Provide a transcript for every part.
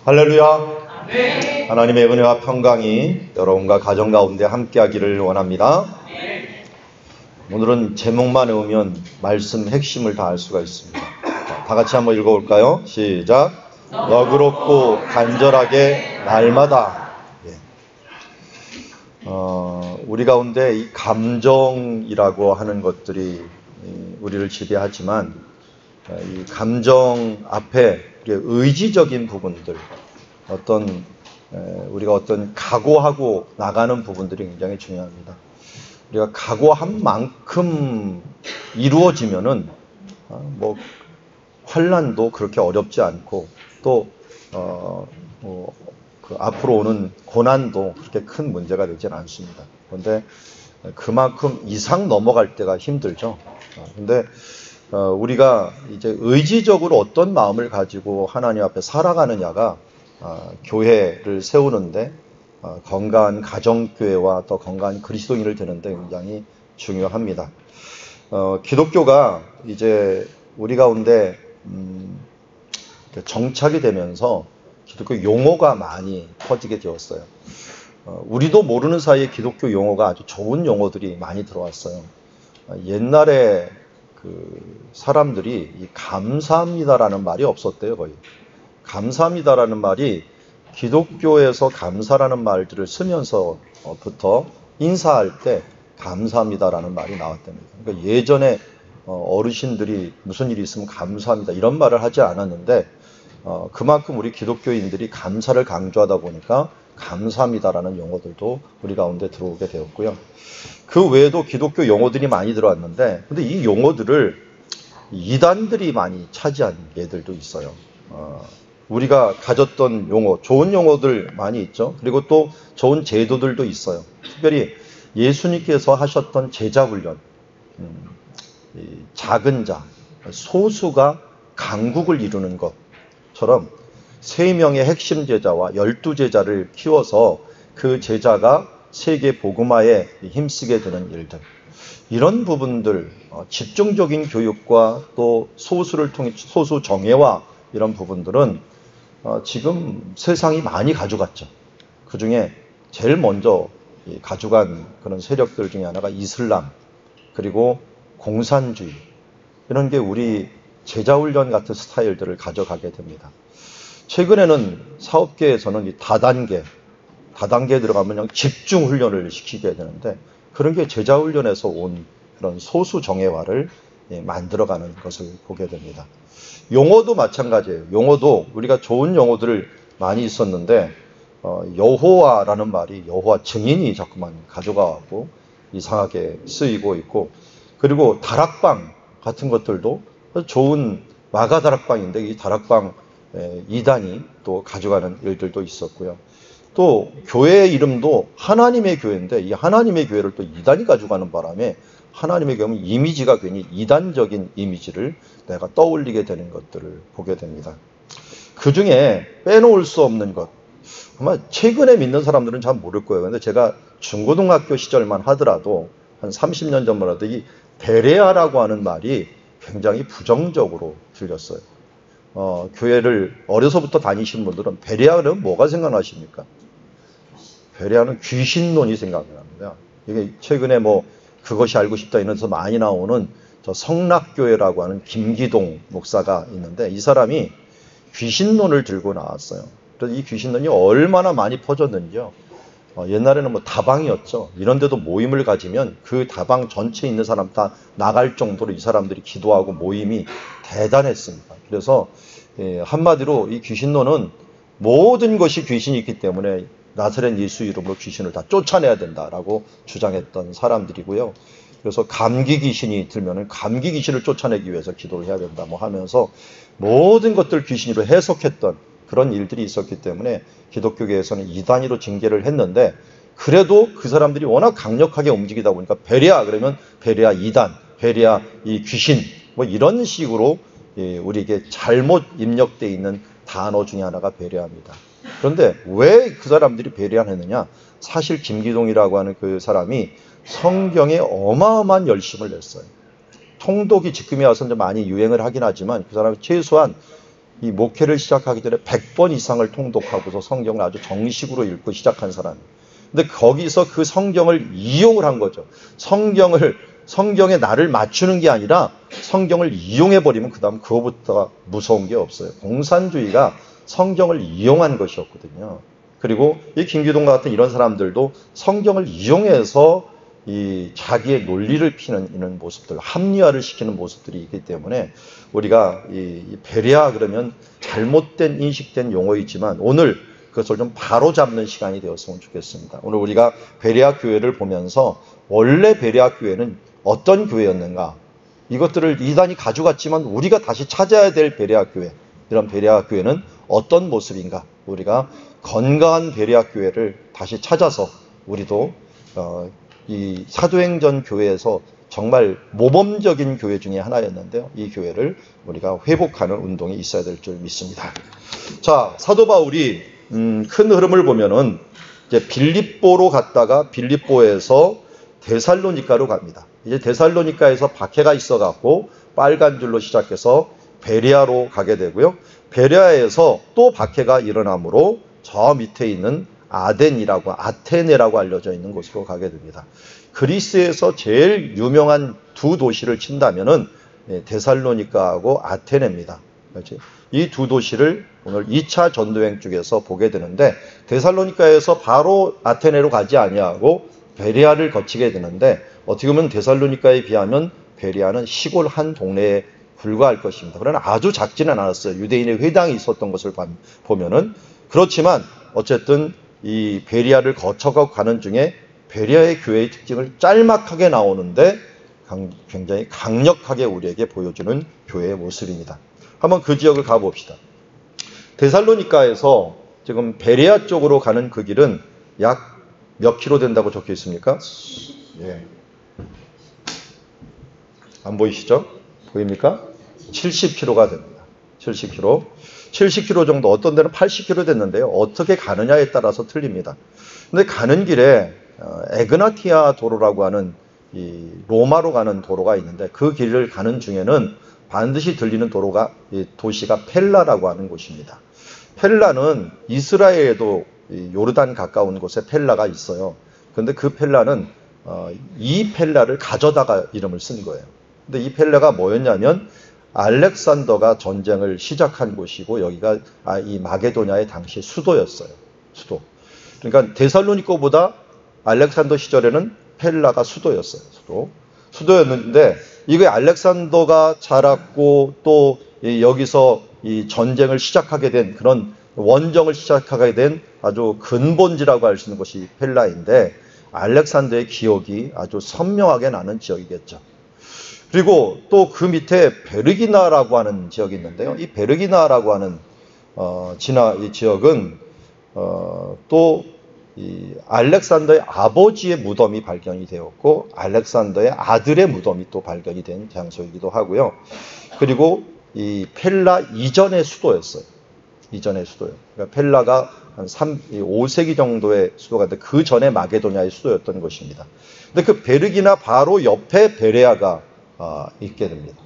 할렐루야. 네. 하나님의 은혜와 평강이 여러분과 가정 가운데 함께하기를 원합니다. 네. 오늘은 제목만 외우면 말씀 핵심을 다 알 수가 있습니다. 다 같이 한번 읽어볼까요? 시작. 너그럽고 간절하게 날마다. 예. 우리 가운데 이 감정이라고 하는 것들이 우리를 지배하지만 이 감정 앞에 의지적인 부분들, 우리가 어떤 각오하고 나가는 부분들이 굉장히 중요합니다. 우리가 각오한 만큼 이루어지면은 환난도 그렇게 어렵지 않고 또 앞으로 오는 고난도 그렇게 큰 문제가 되지는 않습니다. 그런데 그만큼 이상 넘어갈 때가 힘들죠. 근데 우리가 이제 의지적으로 어떤 마음을 가지고 하나님 앞에 살아가느냐가 교회를 세우는데 건강한 가정교회와 또 건강한 그리스도인을 되는데 굉장히 중요합니다. 기독교가 이제 우리 가운데 정착이 되면서 기독교 용어가 많이 퍼지게 되었어요. 우리도 모르는 사이에 기독교 용어가 아주 좋은 용어들이 많이 들어왔어요. 옛날에 사람들이 이 감사합니다라는 말이 없었대요, 거의. 감사합니다라는 말이 기독교에서 감사라는 말들을 쓰면서부터 인사할 때 감사합니다라는 말이 나왔답니다. 그러니까 예전에 어르신들이 무슨 일이 있으면 감사합니다 이런 말을 하지 않았는데 그만큼 우리 기독교인들이 감사를 강조하다 보니까 감사합니다라는 용어들도 우리 가운데 들어오게 되었고요. 그 외에도 기독교 용어들이 많이 들어왔는데 근데 이 용어들을 이단들이 많이 차지한 예들도 있어요. 우리가 가졌던 용어, 좋은 용어들 많이 있죠. 그리고 또 좋은 제도들도 있어요. 특별히 예수님께서 하셨던 제자훈련, 작은 자, 소수가 강국을 이루는 것처럼 3명의 핵심 제자와 12제자를 키워서 그 제자가 세계 복음화에 힘쓰게 되는 일들, 이런 부분들, 집중적인 교육과 또 소수를 통해 소수 정예화, 이런 부분들은 지금 세상이 많이 가져갔죠. 그 중에 제일 먼저 가져간 그런 세력들 중에 하나가 이슬람, 그리고 공산주의, 이런 게 우리 제자훈련 같은 스타일들을 가져가게 됩니다. 최근에는 사업계에서는 이 다단계에 들어가면 그냥 집중 훈련을 시키게 되는데 그런 게 제자훈련에서 온 그런 소수 정예화를 만들어가는 것을 보게 됩니다. 용어도 마찬가지예요. 용어도 우리가 좋은 용어들을 많이 있었는데 여호와라는 말이 여호와 증인이 자꾸만 가져가고 이상하게 쓰이고 있고, 그리고 다락방 같은 것들도 좋은 마가 다락방인데 이 다락방 이단이 또 가져가는 일들도 있었고요. 또 교회의 이름도 하나님의 교회인데 이 하나님의 교회를 또 이단이 가져가는 바람에 하나님의 교회는 이미지가 괜히 이단적인 이미지를 내가 떠올리게 되는 것들을 보게 됩니다. 그 중에 빼놓을 수 없는 것, 아마 최근에 믿는 사람들은 잘 모를 거예요. 근데 제가 중고등학교 시절만 하더라도 한 30년 전만 하도 이 베레아라고 하는 말이 굉장히 부정적으로 들렸어요. 교회를 어려서부터 다니신 분들은 베레아는 뭐가 생각나십니까? 베레아는 귀신론이 생각납니다. 이게 최근에 그것이 알고 싶다 이런 데서 많이 나오는 저 성락교회라고 하는 김기동 목사가 있는데 이 사람이 귀신론을 들고 나왔어요. 그래서 이 귀신론이 얼마나 많이 퍼졌는지요. 옛날에는 다방이었죠. 이런 데도 모임을 가지면 그 다방 전체에 있는 사람 다 나갈 정도로 이 사람들이 기도하고 모임이 대단했습니다. 그래서 한마디로 이 귀신론은 모든 것이 귀신이 있기 때문에 나사렛 예수 이름으로 귀신을 다 쫓아내야 된다라고 주장했던 사람들이고요. 그래서 감기 귀신이 들면은 감기 귀신을 쫓아내기 위해서 기도를 해야 된다 하면서 모든 것들 귀신으로 해석했던 그런 일들이 있었기 때문에 기독교계에서는 이단위로 징계를 했는데, 그래도 그 사람들이 워낙 강력하게 움직이다 보니까 베레아 그러면 베레아 이단, 베레아 이 귀신 이런 식으로 우리에게 잘못 입력되어 있는 단어 중에 하나가 베레아입니다. 그런데 왜 그 사람들이 베레아를 했느냐? 사실 김기동이라고 하는 그 사람이 성경에 어마어마한 열심을 냈어요. 통독이 지금에 와서 많이 유행을 하긴 하지만 그 사람이 최소한 이 목회를 시작하기 전에 100번 이상을 통독하고서 성경을 아주 정식으로 읽고 시작한 사람이에요. 근데 거기서 그 성경을 이용을 한 거죠. 성경에 나를 맞추는 게 아니라 성경을 이용해버리면 그 다음 그거부터 무서운 게 없어요. 공산주의가 성경을 이용한 것이었거든요. 그리고 이 김기동 같은 이런 사람들도 성경을 이용해서 이 자기의 논리를 피는 이런 모습들, 합리화를 시키는 모습들이 있기 때문에 우리가 이 베레아 그러면 잘못된 인식된 용어이지만 오늘 그것을 좀 바로잡는 시간이 되었으면 좋겠습니다. 오늘 우리가 베레아 교회를 보면서 원래 베레아 교회는 어떤 교회였는가, 이것들을 이단이 가져갔지만 우리가 다시 찾아야 될 베레아 교회, 이런 베레아 교회는 어떤 모습인가, 우리가 건강한 베레아 교회를 다시 찾아서 우리도 이 사도행전 교회에서 정말 모범적인 교회 중에 하나였는데요. 이 교회를 우리가 회복하는 운동이 있어야 될 줄 믿습니다. 자, 사도 바울이 큰 흐름을 보면은 이제 빌립보로 갔다가 빌립보에서 데살로니가로 갑니다. 이제 데살로니가에서 박해가 있어갖고 빨간 줄로 시작해서 베레아로 가게 되고요. 베레아에서 또 박해가 일어나므로 저 밑에 있는 아테네라고 알려져 있는 곳으로 가게 됩니다. 그리스에서 제일 유명한 두 도시를 친다면은 데살로니가하고 아테네입니다. 이 두 도시를 오늘 2차 전도행 쪽에서 보게 되는데 데살로니가에서 바로 아테네로 가지 아니하고 베레아를 거치게 되는데 어떻게 보면 데살로니가에 비하면 베레아는 시골 한 동네에 불과할 것입니다. 그러나 아주 작지는 않았어요. 유대인의 회당이 있었던 것을 보면은. 그렇지만 어쨌든 이 베레아를 거쳐가고 가는 중에 베레아의 교회의 특징을 짤막하게 나오는데 굉장히 강력하게 우리에게 보여주는 교회의 모습입니다. 한번 그 지역을 가봅시다. 데살로니가에서 지금 베레아 쪽으로 가는 그 길은 약 몇 킬로 된다고 적혀 있습니까? 예. 안 보이시죠? 보입니까? 70km가 됩니다. 70km. 70km 정도, 어떤 데는 80km 됐는데요. 어떻게 가느냐에 따라서 틀립니다. 근데 가는 길에 에그나티아 도로라고 하는 이 로마로 가는 도로가 있는데 그 길을 가는 중에는 반드시 들리는 도시가 펠라라고 하는 곳입니다. 펠라는 이스라엘에도 요르단 가까운 곳에 펠라가 있어요. 그런데 그 펠라는 이 펠라를 가져다가 이름을 쓴 거예요. 근데 이 펠라가 뭐였냐면 알렉산더가 전쟁을 시작한 곳이고 여기가 이 마게도냐의 당시 수도였어요. 수도. 그러니까 데살로니가보다 알렉산더 시절에는 펠라가 수도였어요. 수도였는데 이게 알렉산더가 자랐고 또 여기서 이 전쟁을 시작하게 된 그런 원정을 시작하게 된 아주 근본지라고 할 수 있는 곳이 펠라인데 알렉산더의 기억이 아주 선명하게 나는 지역이겠죠. 그리고 또 그 밑에 베르기나라고 하는 지역이 있는데요. 이 베르기나라고 하는 이 지역은 또 이 알렉산더의 아버지의 무덤이 발견이 되었고 알렉산더의 아들의 무덤이 또 발견이 된 장소이기도 하고요. 그리고 이 펠라 이전의 수도였어요. 이전의 수도요. 그러니까 펠라가 한 5세기 정도의 수도가 됐는데 그 전에 마게도냐의 수도였던 것입니다. 근데 그 베르기나 바로 옆에 베레아가 있게 됩니다.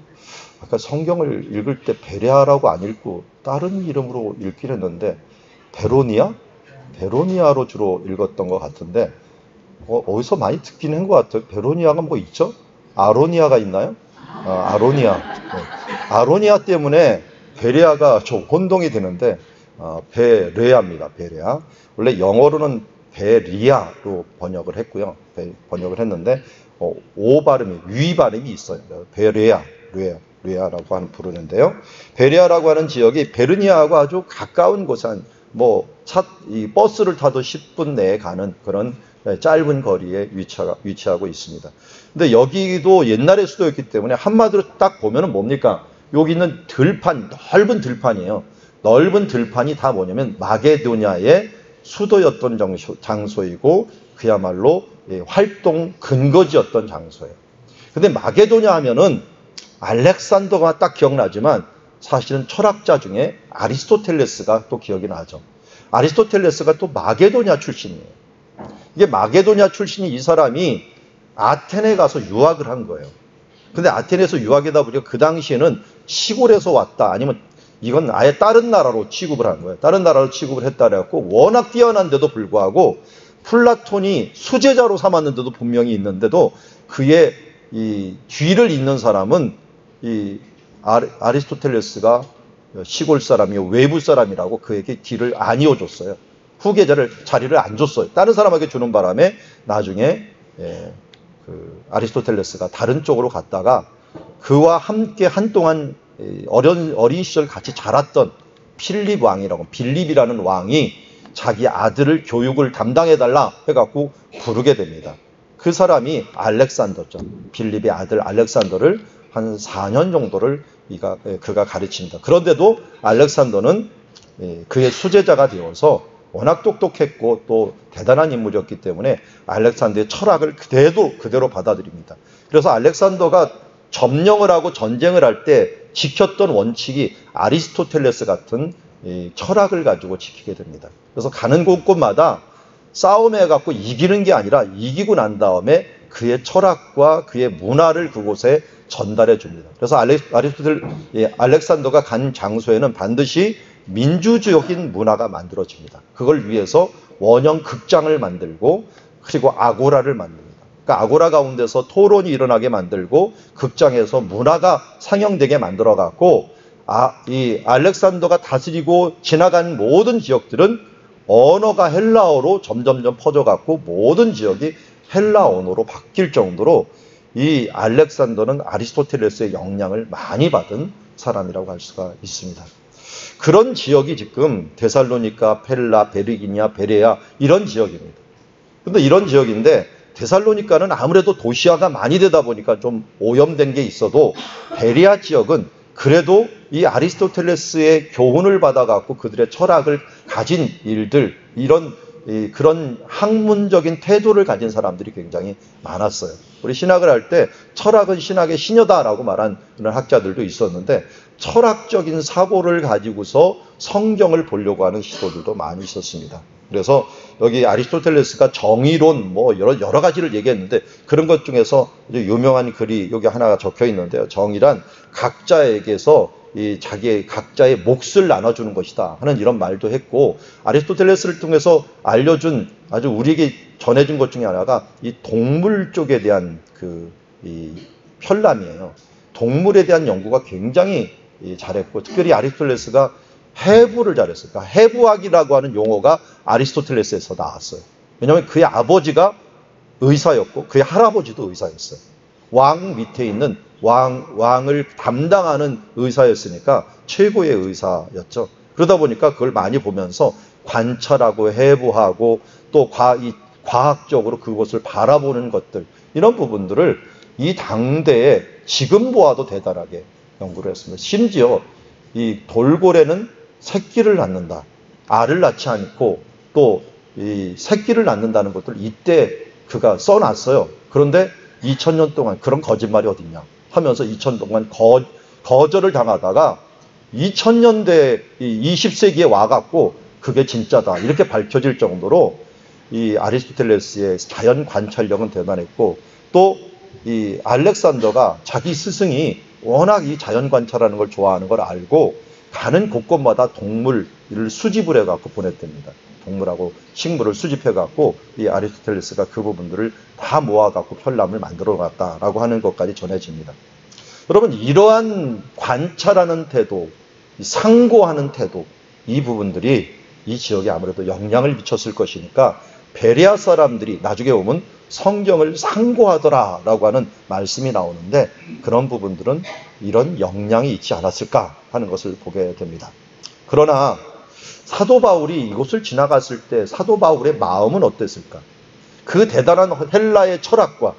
아까 성경을 읽을 때 베레아라고 안 읽고 다른 이름으로 읽긴 했는데 베로니아로 주로 읽었던 것 같은데 어디서 많이 듣긴 한 것 같아요. 베로니아가 뭐 있죠? 아로니아가 있나요? 아로니아. 네. 아로니아 때문에 베레아가 좀 혼동이 되는데 베레아입니다. 베레아. 원래 영어로는 베리아로 번역을 했고요. 번역을 했는데 오 발음이 위 발음이 있어요. 베레아라고 부르는데요. 베레아라고 하는 지역이 베르니아하고 아주 가까운 곳, 이 버스를 타도 10분 내에 가는 그런 짧은 거리에 위치하고 있습니다. 근데 여기도 옛날의 수도였기 때문에 한마디로 딱 보면은 뭡니까? 여기 있는 들판, 넓은 들판이에요. 넓은 들판이 다 뭐냐면 마게도냐의 수도였던 장소이고 그야말로 활동 근거지였던 장소예요. 근데 마게도냐 하면은 알렉산더가 딱 기억나지만 사실은 철학자 중에 아리스토텔레스가 또 기억이 나죠. 아리스토텔레스가 또 마게도냐 출신이에요. 이게 마게도냐 출신이 이 사람이 아테네 가서 유학을 한 거예요. 근데 아테네에서 유학이다 보니까 그 당시에는 시골에서 왔다 아니면 이건 아예 다른 나라로 취급을 한 거예요. 다른 나라로 취급을 했다 그래갖고 워낙 뛰어난데도 불구하고 플라톤이 수제자로 삼았는데도 분명히 있는데도 그의 이 뒤를 잇는 사람은 이 아리스토텔레스가 시골 사람이요 외부 사람이라고 그에게 뒤를 안 이어줬어요. 후계자를 자리를 안 줬어요. 다른 사람에게 주는 바람에 나중에 그 아리스토텔레스가 다른 쪽으로 갔다가 그와 함께 한동안 어린 시절 같이 자랐던 필립 왕이라고 빌립이라는 왕이 자기 아들을 교육을 담당해달라 해갖고 부르게 됩니다. 그 사람이 알렉산더죠. 빌립의 아들 알렉산더를 한 4년 정도를 그가 가르칩니다. 그런데도 알렉산더는 그의 수제자가 되어서 워낙 똑똑했고 또 대단한 인물이었기 때문에 알렉산더의 철학을 그대로 받아들입니다. 그래서 알렉산더가 점령을 하고 전쟁을 할 때 지켰던 원칙이 아리스토텔레스 같은 철학을 가지고 지키게 됩니다. 그래서 가는 곳곳마다 싸움해 갖고 이기는 게 아니라 이기고 난 다음에 그의 철학과 그의 문화를 그곳에 전달해 줍니다. 그래서 알렉산더가 간 장소에는 반드시 민주주의적인 문화가 만들어집니다. 그걸 위해서 원형 극장을 만들고 그리고 아고라를 만듭니다. 그러니까 아고라 가운데서 토론이 일어나게 만들고 극장에서 문화가 상영되게 만들어 갖고 이 알렉산더가 다스리고 지나간 모든 지역들은 언어가 헬라어로 점점점 퍼져갖고 모든 지역이 헬라 언어로 바뀔 정도로 이 알렉산더는 아리스토텔레스의 영향을 많이 받은 사람이라고 할 수가 있습니다. 그런 지역이 지금 데살로니카, 펠라, 베르기니아, 베레아 이런 지역입니다. 근데 이런 지역인데 데살로니카는 아무래도 도시화가 많이 되다 보니까 좀 오염된 게 있어도 베레아 지역은 그래도 이 아리스토텔레스의 교훈을 받아갖고 그들의 철학을 가진 일들, 그런 학문적인 태도를 가진 사람들이 굉장히 많았어요. 우리 신학을 할 때 철학은 신학의 시녀다라고 말한 그런 학자들도 있었는데 철학적인 사고를 가지고서 성경을 보려고 하는 시도들도 많이 있었습니다. 그래서 여기 아리스토텔레스가 정의론 뭐 여러 가지를 얘기했는데 그런 것 중에서 유명한 글이 여기 하나가 적혀 있는데요. 정의란 각자에게서 각자의 몫을 나눠주는 것이다 하는 이런 말도 했고 아리스토텔레스를 통해서 알려준 아주 우리에게 전해준 것 중에 하나가 이 동물 쪽에 대한 이 편람이에요. 동물에 대한 연구가 굉장히 잘했고 특별히 아리스토텔레스가 해부를 잘했어요. 그러니까 해부학이라고 하는 용어가 아리스토텔레스에서 나왔어요. 왜냐하면 그의 아버지가 의사였고 그의 할아버지도 의사였어요. 왕 밑에 있는 왕을 담당하는 의사였으니까 최고의 의사였죠. 그러다 보니까 그걸 많이 보면서 관찰하고 해부하고 또 과학적으로 그것을 바라보는 것들 이런 부분들을 이 당대에 지금 보아도 대단하게 연구를 했습니다. 심지어 이 돌고래는 새끼를 낳는다. 알을 낳지 않고 또 이 새끼를 낳는다는 것들 이때 그가 써놨어요. 그런데 2000년 동안 그런 거짓말이 어딨냐 하면서 2000년 동안 거절을 당하다가 2000년대 20세기에 와갖고 그게 진짜다 이렇게 밝혀질 정도로 이 아리스토텔레스의 자연 관찰력은 대단했고 또 이 알렉산더가 자기 스승이 워낙 이 자연 관찰하는 걸 좋아하는 걸 알고 가는 곳곳마다 동물을 수집을 해갖고 보냈답니다. 동물하고 식물을 수집해갖고 이 아리스토텔레스가 그 부분들을 다 모아갖고 편람을 만들어갔다라고 하는 것까지 전해집니다. 여러분 이러한 관찰하는 태도, 상고하는 태도 이 부분들이 이 지역에 아무래도 영향을 미쳤을 것이니까 베레아 사람들이 나중에 보면 성경을 상고하더라라고 하는 말씀이 나오는데 그런 부분들은 이런 영향이 있지 않았을까 하는 것을 보게 됩니다. 그러나 사도 바울이 이곳을 지나갔을 때 사도 바울의 마음은 어땠을까? 그 대단한 헬라의 철학과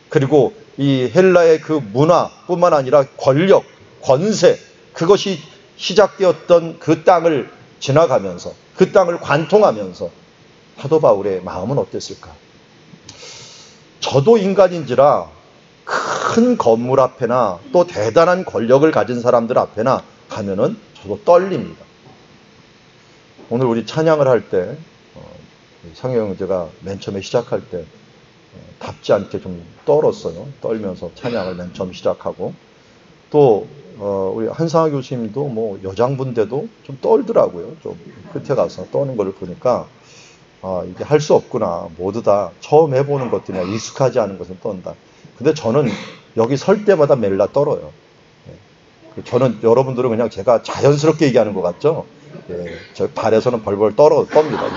그리고 이 헬라의 그 문화뿐만 아니라 권력, 권세 그것이 시작되었던 그 땅을 지나가면서 그 땅을 관통하면서 사도 바울의 마음은 어땠을까? 저도 인간인지라 큰 건물 앞에나 또 대단한 권력을 가진 사람들 앞에나 가면은 저도 떨립니다. 오늘 우리 찬양을 할 때 상영 형제가 맨 처음에 시작할 때 답지 않게 좀 떨었어요. 떨면서 찬양을 맨 처음 시작하고 또 우리 한상하 교수님도 뭐 여장분인데도 좀 떨더라고요. 좀 끝에 가서 떠는 걸 보니까 이게 할 수 없구나. 모두 다 처음 해보는 것들이나 익숙하지 않은 것은 떤다. 근데 저는 여기 설 때마다 멜라 떨어요. 저는 여러분들은 그냥 제가 자연스럽게 얘기하는 것 같죠? 예, 저 발에서는 벌벌 떱니다. 이렇게.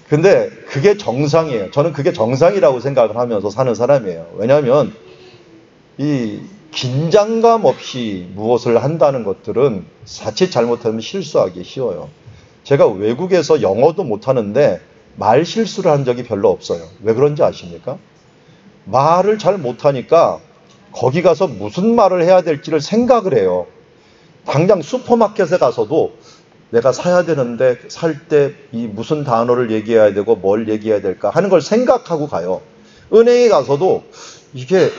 근데 그게 정상이에요. 저는 그게 정상이라고 생각을 하면서 사는 사람이에요. 왜냐하면 이 긴장감 없이 무엇을 한다는 것들은 자칫 잘못하면 실수하기 쉬워요. 제가 외국에서 영어도 못하는데 말 실수를 한 적이 별로 없어요. 왜 그런지 아십니까? 말을 잘 못하니까 거기 가서 무슨 말을 해야 될지를 생각을 해요. 당장 슈퍼마켓에 가서도 내가 사야 되는데 살 때 이 무슨 단어를 얘기해야 되고 뭘 얘기해야 될까 하는 걸 생각하고 가요. 은행에 가서도 이게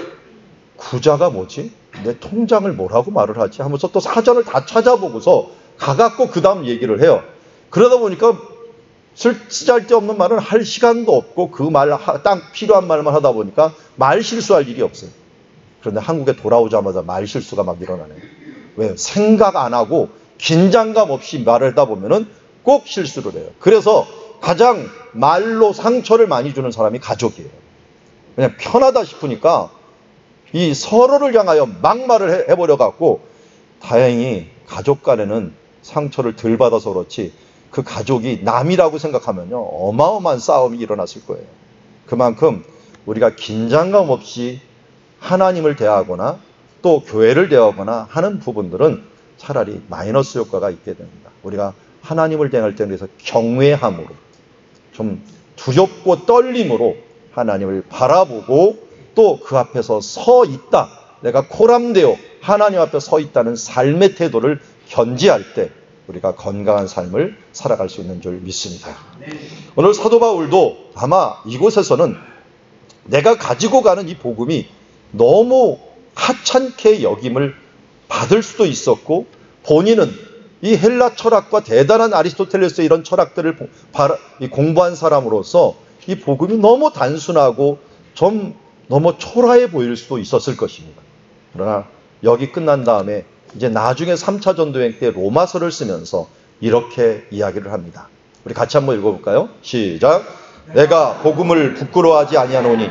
구자가 뭐지? 내 통장을 뭐라고 말을 하지? 하면서 또 사전을 다 찾아보고서 가갖고 그 다음 얘기를 해요. 그러다 보니까 쓸데없는 말은 할 시간도 없고 그 말 딱 필요한 말만 하다 보니까 말 실수할 일이 없어요. 그런데 한국에 돌아오자마자 말 실수가 막 일어나네요. 왜? 생각 안 하고 긴장감 없이 말을 하다 보면은 꼭 실수를 해요. 그래서 가장 말로 상처를 많이 주는 사람이 가족이에요. 그냥 편하다 싶으니까 이 서로를 향하여 막말을 해버려 갖고 다행히 가족 간에는 상처를 덜 받아서 그렇지 그 가족이 남이라고 생각하면요 어마어마한 싸움이 일어났을 거예요. 그만큼 우리가 긴장감 없이 하나님을 대하거나 또 교회를 대하거나 하는 부분들은 차라리 마이너스 효과가 있게 됩니다. 우리가 하나님을 대할 때는 그래서 경외함으로 좀 두렵고 떨림으로 하나님을 바라보고 또 그 앞에서 서 있다. 내가 코람되어 하나님 앞에 서 있다는 삶의 태도를 견지할 때 우리가 건강한 삶을 살아갈 수 있는 줄 믿습니다. 오늘 사도 바울도 아마 이곳에서는 내가 가지고 가는 이 복음이 너무 하찮게 여김을 받을 수도 있었고 본인은 이 헬라 철학과 대단한 아리스토텔레스의 이런 철학들을 공부한 사람으로서 이 복음이 너무 단순하고 좀 너무 초라해 보일 수도 있었을 것입니다. 그러나 여기 끝난 다음에 이제 나중에 3차 전도여행 때 로마서를 쓰면서 이렇게 이야기를 합니다. 우리 같이 한번 읽어볼까요? 시작. 내가 복음을 부끄러워하지 아니하노니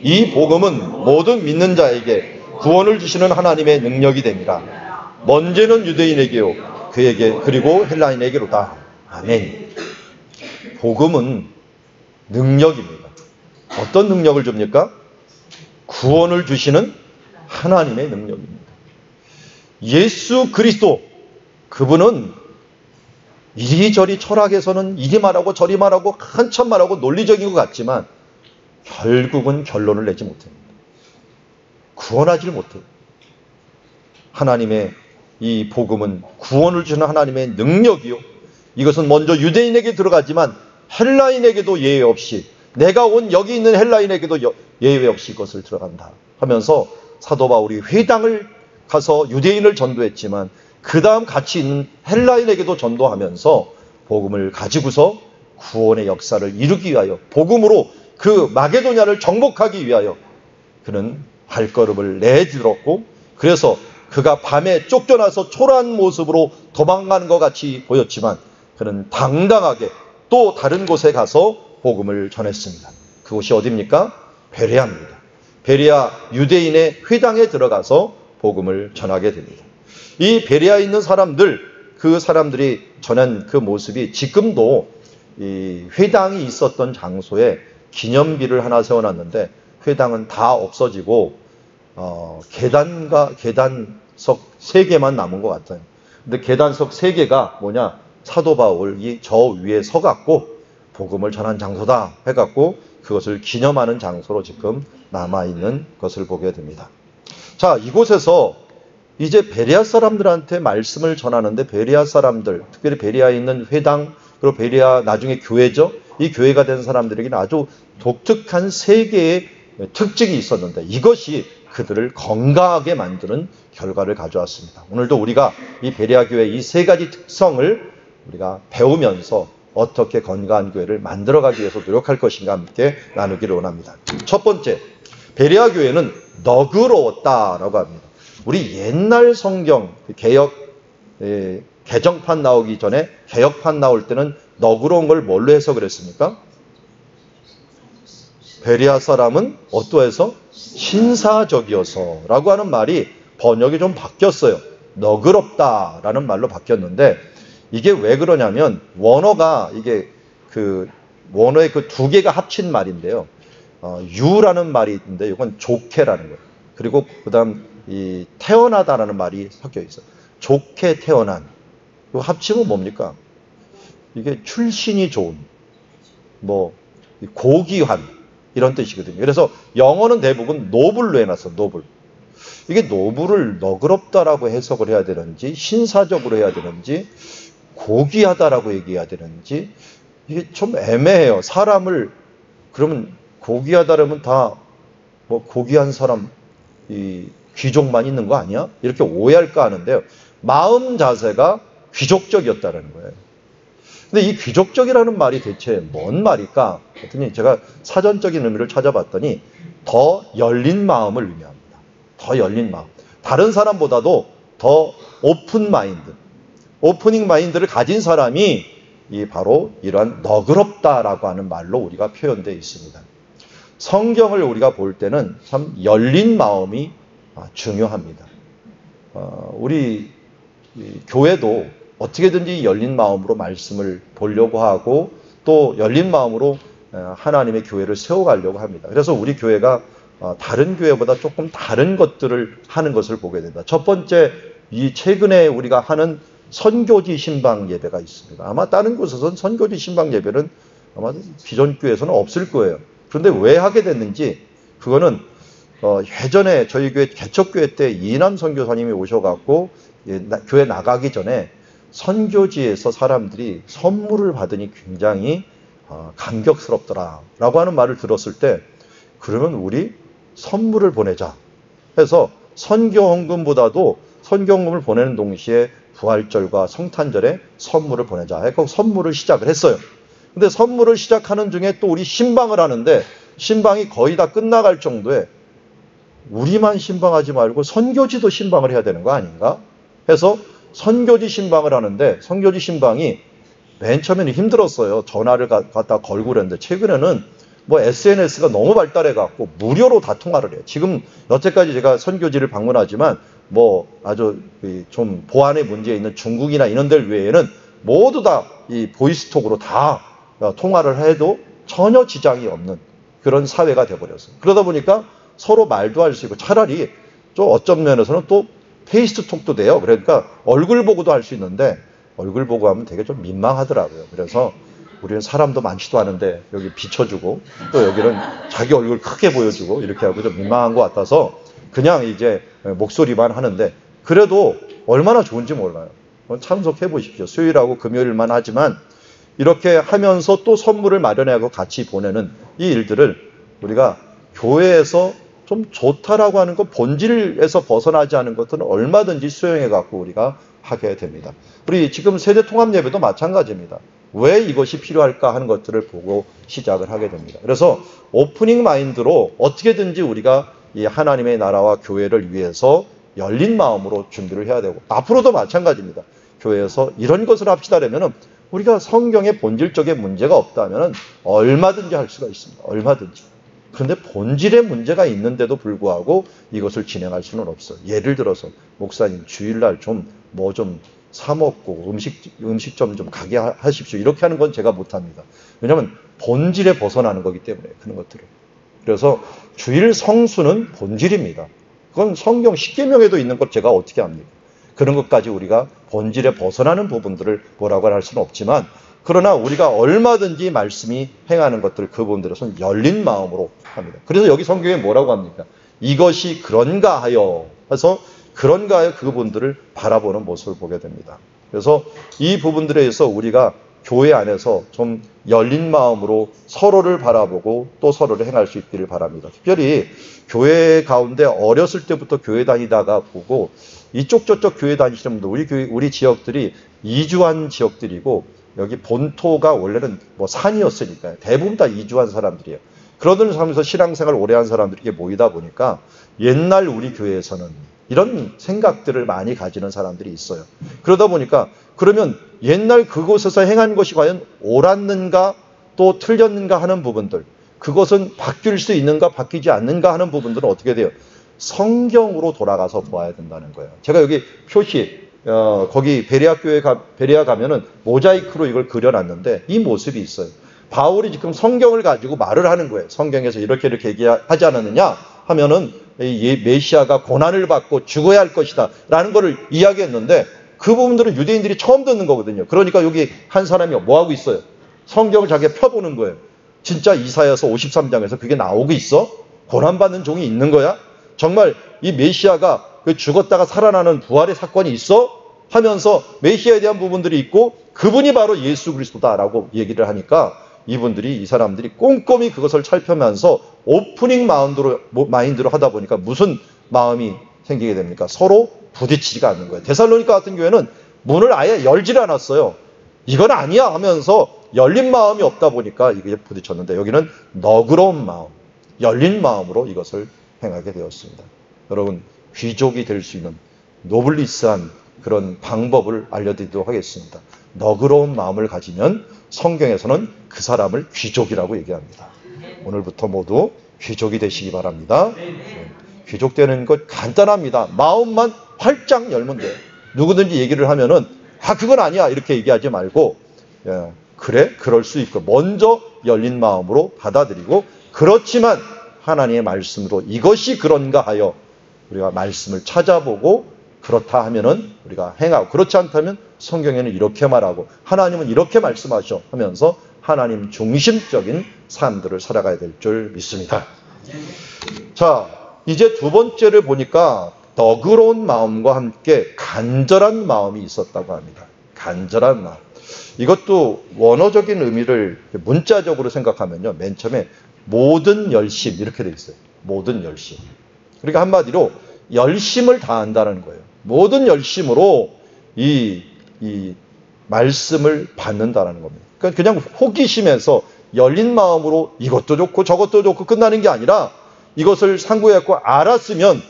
이 복음은 모든 믿는 자에게 구원을 주시는 하나님의 능력이 됩니다. 먼저는 유대인에게요 그에게 그리고 헬라인에게로다. 아멘. 복음은 능력입니다. 어떤 능력을 줍니까? 구원을 주시는 하나님의 능력입니다. 예수 그리스도 그분은 이리저리 철학에서는 이리 말하고 저리 말하고 한참 말하고 논리적인 것 같지만 결국은 결론을 내지 못합니다. 구원하지 못해요. 하나님의 이 복음은 구원을 주는 하나님의 능력이요. 이것은 먼저 유대인에게 들어가지만 헬라인에게도 예외 없이 내가 온 여기 있는 헬라인에게도 예외 없이 이것을 들어간다 하면서 사도 바울이 회당을 가서 유대인을 전도했지만 그 다음 같이 있는 헬라인에게도 전도하면서 복음을 가지고서 구원의 역사를 이루기 위하여 복음으로 그 마게도냐를 정복하기 위하여 그는 발걸음을 내들었고 그래서 그가 밤에 쫓겨나서 초라한 모습으로 도망가는 것 같이 보였지만 그는 당당하게 또 다른 곳에 가서 복음을 전했습니다. 그곳이 어디입니까? 베레아입니다. 베레아 유대인의 회당에 들어가서 복음을 전하게 됩니다. 이 베레아에 있는 사람들, 그 사람들이 전한 그 모습이 지금도 이 회당이 있었던 장소에 기념비를 하나 세워놨는데 회당은 다 없어지고 계단석 3개만 남은 것 같아요. 근데 계단석 3개가 뭐냐? 사도 바울이 저 위에 서갖고 복음을 전한 장소다 해갖고 그것을 기념하는 장소로 지금 남아있는 것을 보게 됩니다. 자, 이곳에서 이제 베레아 사람들한테 말씀을 전하는데 베레아 사람들, 특별히 베레아에 있는 회당, 그리고 베레아 나중에 교회죠. 이 교회가 된 사람들에게는 아주 독특한 3개의 특징이 있었는데 이것이 그들을 건강하게 만드는 결과를 가져왔습니다. 오늘도 우리가 이 베레아 교회 이 3가지 특성을 우리가 배우면서 어떻게 건강한 교회를 만들어가기 위해서 노력할 것인가 함께 나누기를 원합니다. 첫 번째, 베레아 교회는 너그러웠다라고 합니다. 우리 옛날 성경 개정판 나오기 전에 개역판 나올 때는 너그러운 걸 뭘로 해석을 했습니까? 베레아 사람은 어떠해서? 신사적이어서 라고 하는 말이 번역이 좀 바뀌었어요. 너그럽다라는 말로 바뀌었는데, 이게 왜 그러냐면 원어가 이게 원어의 그 두 개가 합친 말인데요. 유라는 말이 있는데 이건 좋게라는 거예요. 그리고 그다음 이 태어나다라는 말이 섞여 있어요. 좋게 태어난. 이거 합치면 뭡니까? 이게 출신이 좋은, 고귀한 이런 뜻이거든요. 그래서 영어는 대부분 노블로 해놨어. 노블. 이게 노블을 너그럽다라고 해석을 해야 되는지, 신사적으로 해야 되는지, 고귀하다라고 얘기해야 되는지, 이게 좀 애매해요. 사람을, 그러면 고귀하다라면 다 고귀한 사람, 이 귀족만 있는 거 아니야? 이렇게 오해할까 하는데요. 마음 자세가 귀족적이었다는 거예요. 근데 이 귀족적이라는 말이 대체 뭔 말일까? 그랬더니 제가 사전적인 의미를 찾아봤더니 더 열린 마음을 의미합니다. 더 열린 마음. 다른 사람보다도 더 오픈 마인드, 오프닝 마인드를 가진 사람이 바로 이러한 너그럽다라고 하는 말로 우리가 표현되어 있습니다. 성경을 우리가 볼 때는 참 열린 마음이 중요합니다. 우리 교회도 어떻게든지 열린 마음으로 말씀을 보려고 하고 또 열린 마음으로 하나님의 교회를 세워가려고 합니다. 그래서 우리 교회가 다른 교회보다 조금 다른 것들을 하는 것을 보게 된다. 첫 번째, 이 최근에 우리가 하는 선교지 신방 예배가 있습니다. 아마 다른 곳에서는 선교지 신방 예배는 아마 기존 교회에서는 없을 거예요. 그런데 왜 하게 됐는지, 그거는 예전에 저희 교회 개척교회 때 이남 선교사님이 오셔갖고 교회 나가기 전에 선교지에서 사람들이 선물을 받으니 굉장히 감격스럽더라라고 하는 말을 들었을 때, 그러면 우리 선물을 보내자 해서 선교헌금보다도 선교헌금을 보내는 동시에 부활절과 성탄절에 선물을 보내자 해서 선물을 시작을 했어요. 근데 선물을 시작하는 중에 또 우리 신방을 하는데, 신방이 거의 다 끝나갈 정도에 우리만 신방하지 말고 선교지도 신방을 해야 되는 거 아닌가 해서 선교지 신방을 하는데, 선교지 신방이 맨 처음에는 힘들었어요. 전화를 갖다 걸고 그랬는데 최근에는 SNS가 너무 발달해갖고 무료로 다 통화를 해요. 지금 여태까지 제가 선교지를 방문하지만 아주 좀 보안의 문제에 있는 중국이나 이런 데를 외에는 모두 다 이 보이스톡으로 다 통화를 해도 전혀 지장이 없는 그런 사회가 돼버렸어요. 그러다 보니까 서로 말도 할 수 있고, 차라리 좀 어떤 면에서는 또 페이스톡도 돼요. 그러니까 얼굴 보고도 할 수 있는데, 얼굴 보고 하면 되게 좀 민망하더라고요. 그래서 우리는 사람도 많지도 않은데 여기 비춰주고 또 여기는 자기 얼굴 크게 보여주고 이렇게 하고 좀 민망한 것 같아서 그냥 이제 목소리만 하는데, 그래도 얼마나 좋은지 몰라요. 참석해 보십시오. 수요일하고 금요일만 하지만 이렇게 하면서 또 선물을 마련하고 같이 보내는 이 일들을 우리가 교회에서 좀 좋다라고 하는 것, 본질에서 벗어나지 않은 것들은 얼마든지 수용해 갖고 우리가 하게 됩니다. 우리 지금 세대 통합 예배도 마찬가지입니다. 왜 이것이 필요할까 하는 것들을 보고 시작을 하게 됩니다. 그래서 오프닝 마인드로 어떻게든지 우리가 이 하나님의 나라와 교회를 위해서 열린 마음으로 준비를 해야 되고, 앞으로도 마찬가지입니다. 교회에서 이런 것을 합시다라면은 우리가 성경의 본질적인 문제가 없다면은 얼마든지 할 수가 있습니다. 얼마든지. 그런데 본질의 문제가 있는데도 불구하고 이것을 진행할 수는 없어요. 예를 들어서 목사님 주일날 좀 사 먹고 음식점 좀 가게 하십시오. 이렇게 하는 건 제가 못합니다. 왜냐하면 본질에 벗어나는 거기 때문에 그런 것들을. 그래서 주일 성수는 본질입니다. 그건 성경 십계명에도 있는 것 제가 어떻게 합니까? 그런 것까지 우리가 본질에 벗어나는 부분들을 뭐라고 할 수는 없지만, 그러나 우리가 얼마든지 말씀이 행하는 것들, 그 부분들에서는 열린 마음으로 합니다. 그래서 여기 성경에 뭐라고 합니까? 이것이 그런가 하여 해서 그런가 하여 그 부분들을 바라보는 모습을 보게 됩니다. 그래서 이 부분들에 의해서 우리가 교회 안에서 좀 열린 마음으로 서로를 바라보고 또 서로를 행할 수 있기를 바랍니다. 특별히 교회 가운데 어렸을 때부터 교회 다니다가 보고 이쪽 저쪽 교회 다니시는 분들, 우리 지역들이 이주한 지역들이고, 여기 본토가 원래는 산이었으니까요. 대부분 다 이주한 사람들이에요. 그러던 삶에서 신앙생활 오래 한 사람들이 이렇게 모이다 보니까 옛날 우리 교회에서는 이런 생각들을 많이 가지는 사람들이 있어요. 그러다 보니까 그러면 옛날 그곳에서 행한 것이 과연 옳았는가 또 틀렸는가 하는 부분들, 그것은 바뀔 수 있는가 바뀌지 않는가 하는 부분들은 어떻게 돼요? 성경으로 돌아가서 보아야 된다는 거예요. 제가 여기 표시 거기 베레아 가면은 모자이크로 이걸 그려놨는데 이 모습이 있어요. 바울이 지금 성경을 가지고 말을 하는 거예요. 성경에서 이렇게 얘기하지 않았느냐 하면은 이 메시아가 고난을 받고 죽어야 할 것이다 라는 거를 이야기했는데 그 부분들은 유대인들이 처음 듣는 거거든요. 그러니까 여기 한 사람이 뭐 하고 있어요? 성경을 자기가 펴보는 거예요. 진짜 이사야서 53장에서 그게 나오고 있어? 고난받는 종이 있는 거야? 정말 이 메시아가 죽었다가 살아나는 부활의 사건이 있어? 하면서 메시아에 대한 부분들이 있고 그분이 바로 예수 그리스도다라고 얘기를 하니까 이 사람들이 꼼꼼히 그것을 살펴면서 오프닝 마인드로 하다 보니까 무슨 마음이 생기게 됩니까? 서로 부딪히지가 않는 거예요. 데살로니가 같은 교회는 문을 아예 열질 않았어요. 이건 아니야 하면서 열린 마음이 없다 보니까 이게 부딪혔는데 여기는 너그러운 마음, 열린 마음으로 이것을 행하게 되었습니다. 여러분, 귀족이 될 수 있는 노블리스한 그런 방법을 알려드리도록 하겠습니다. 너그러운 마음을 가지면 성경에서는 그 사람을 귀족이라고 얘기합니다. 오늘부터 모두 귀족이 되시기 바랍니다. 귀족 되는 것 간단합니다. 마음만 활짝 열면 돼요. 누구든지 얘기를 하면은 그건 아니야 이렇게 얘기하지 말고 그래? 그럴 수 있고 먼저 열린 마음으로 받아들이고 그렇지만 하나님의 말씀으로 이것이 그런가 하여 우리가 말씀을 찾아보고 그렇다 하면은 우리가 행하고 그렇지 않다면 성경에는 이렇게 말하고 하나님은 이렇게 말씀하셔 하면서 하나님 중심적인 삶들을 살아가야 될 줄 믿습니다. 자, 이제 두 번째를 보니까 너그러운 마음과 함께 간절한 마음이 있었다고 합니다. 간절한 마음. 이것도 원어적인 의미를 문자적으로 생각하면요. 맨 처음에 모든 열심 이렇게 돼 있어요. 모든 열심. 그러니까 한마디로 열심을 다한다는 거예요. 모든 열심으로 이 말씀을 받는다는 겁니다. 그러니까 그냥 호기심에서 열린 마음으로 이것도 좋고 저것도 좋고 끝나는 게 아니라 이것을 상고해갖고 알았으면